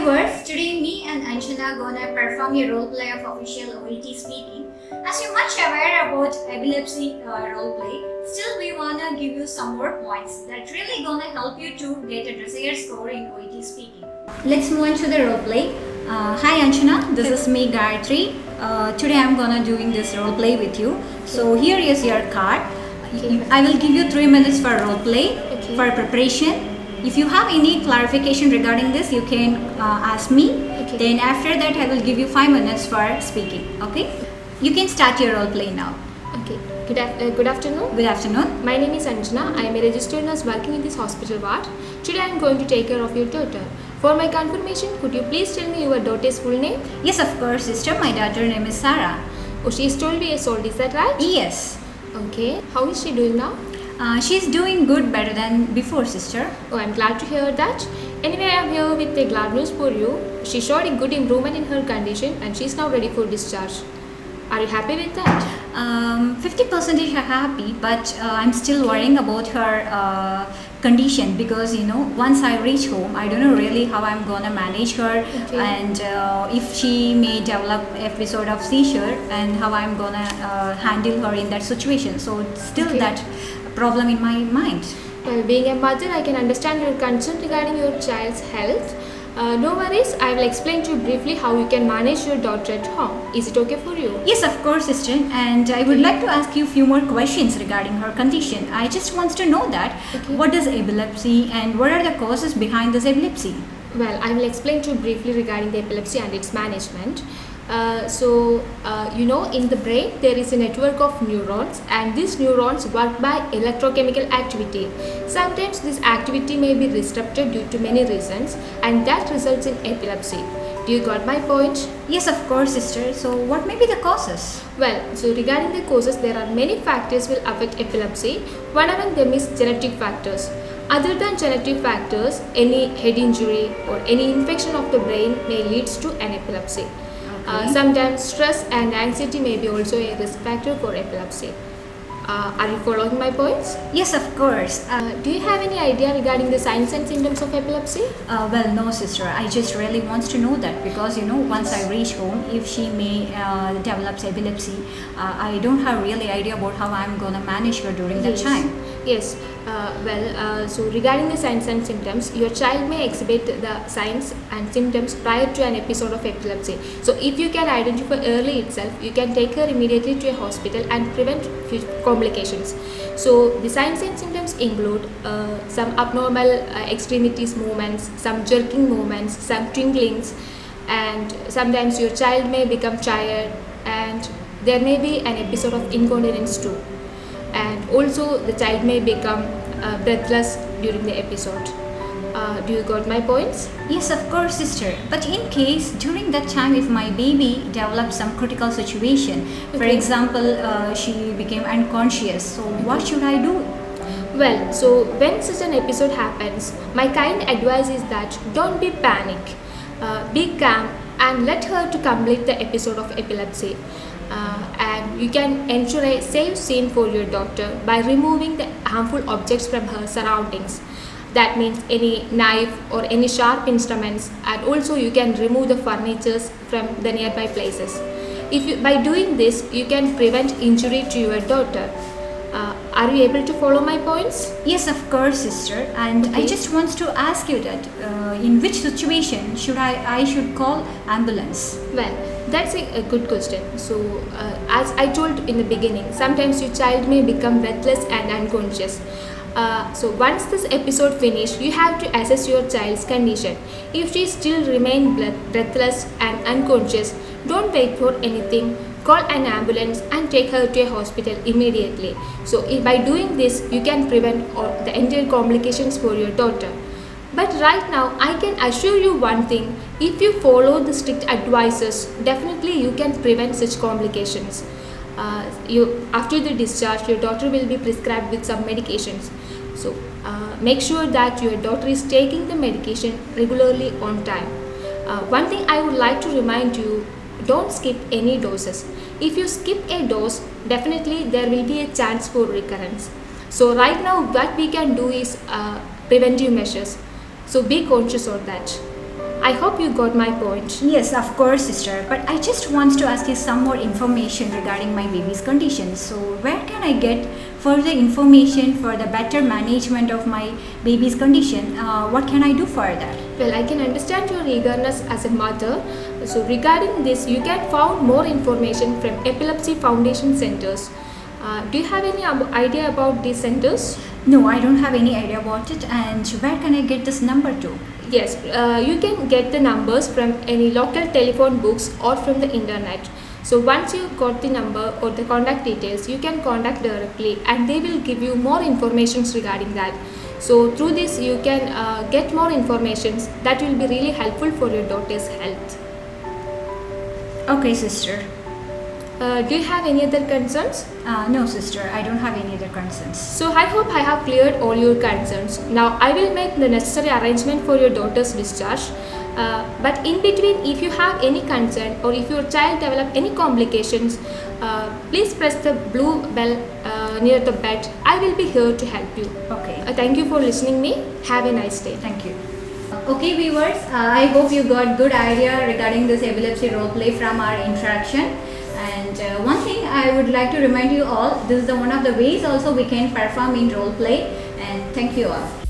viewers, today me and Anjana gonna perform a role play of official OET speaking. As you're much aware about epilepsy role play, still we wanna give you some more points that really gonna help you to get a desired score in OET speaking. Let's move into the role play. Hi Anjana, this is me Gayatri. Today I'm gonna doing this role play with you. So here is your card. I will give you 3 minutes for role play for preparation. If you have any clarification regarding this, you can ask me. Then after that, I will give you 5 minutes for speaking. Okay? You can start your role play now. Okay. Good afternoon. Good afternoon. My name is Anjana. I am a registered nurse working in this hospital ward. Today I am going to take care of your daughter. For my confirmation, could you please tell me your daughter's full name? Yes, of course, sister. My daughter name is Sarah. Oh, she is 12 years old. Is that right? Yes. Okay. How is she doing now? She's doing good, better than before, sister. Oh, I'm glad to hear that. Anyway, I'm here with a glad news for you. She showed a good improvement in her condition and she's now ready for discharge. Are you happy with that? 50% are happy, but I'm still worrying about her condition because once I reach home, I don't know really how I'm gonna manage her and if she may develop episode of seizure and how I'm gonna handle her in that situation. So still that problem in my mind. Well, being a mother, I can understand your concern regarding your child's health. No worries, I will explain to you briefly how you can manage your daughter at home. Is it okay for you? Yes, of course, sister. And I would like to ask you a few more questions regarding her condition. I just want to know that what is epilepsy and what are the causes behind this epilepsy? Well, I will explain to you briefly regarding the epilepsy and its management. In the brain there is a network of neurons and these neurons work by electrochemical activity. Sometimes this activity may be disrupted due to many reasons and that results in epilepsy. Do you got my point? Yes, of course, sister. So what may be the causes? Well, so regarding the causes, there are many factors will affect epilepsy. One among them is genetic factors. Other than genetic factors, any head injury or any infection of the brain may lead to an epilepsy. Sometimes stress and anxiety may be also a risk factor for epilepsy. Are you following my points? Yes, of course. Do you have any idea regarding the signs and symptoms of epilepsy? Well, no, sister. I just really want to know that because once I reach home, if she may develop epilepsy, I don't have really idea about how I'm gonna manage her during that time. Yes. So regarding the signs and symptoms, your child may exhibit the signs and symptoms prior to an episode of epilepsy. So if you can identify early itself, you can take her immediately to a hospital and prevent future complications. So the signs and symptoms include some abnormal extremities movements, some jerking movements, some twinklings, and sometimes your child may become tired and there may be an episode of incontinence too. And also the child may become breathless during the episode. Do you got my points? Yes, of course, sister. But in case during that time if my baby develops some critical situation, for example, she became unconscious, so what should I do? Well, so when such an episode happens, my kind advice is that don't be panic. Be calm and let her to complete the episode of epilepsy. And you can ensure a safe scene for your daughter by removing the harmful objects from her surroundings. That means any knife or any sharp instruments, and also you can remove the furnitures from the nearby places. By doing this, you can prevent injury to your daughter. Are you able to follow my points? Yes, of course, sister. And I just want to ask you that in which situation should I should call ambulance? Well, that's a good question. So, as I told in the beginning, sometimes your child may become breathless and unconscious. So once this episode finished, you have to assess your child's condition. If she still remains breathless and unconscious, don't wait for anything. Call an ambulance and take her to a hospital immediately. So by doing this, you can prevent all the entire complications for your daughter. But right now, I can assure you one thing. If you follow the strict advices, definitely you can prevent such complications. After the discharge, your daughter will be prescribed with some medications. So make sure that your daughter is taking the medication regularly on time. One thing I would like to remind you, don't skip any doses. If you skip a dose, definitely there will be a chance for recurrence. So right now what we can do is preventive measures. So be conscious of that. I hope you got my point. Yes, of course, sister. But I just want to ask you some more information regarding my baby's condition. So, where can I get further information for the better management of my baby's condition? What can I do for that? Well, I can understand your eagerness as a mother. So, regarding this, you can find more information from Epilepsy Foundation centers. Do you have any idea about these centers? No, I don't have any idea about it. And where can I get this number to? Yes, you can get the numbers from any local telephone books or from the internet. So once you got the number or the contact details, you can contact directly and they will give you more information regarding that. So through this you can get more information that will be really helpful for your daughter's health. Okay, sister. Do you have any other concerns? No, sister, I don't have any other concerns. So I hope I have cleared all your concerns. Now I will make the necessary arrangement for your daughter's discharge. But in between, if you have any concern or if your child develop any complications, please press the blue bell near the bed. I will be here to help you. Okay. Thank you for listening me. Have a nice day. Thank you. Okay, viewers, I hope you got good idea regarding this epilepsy role play from our interaction. And one thing I would like to remind you all, this is one of the ways also we can perform in role play. And thank you all.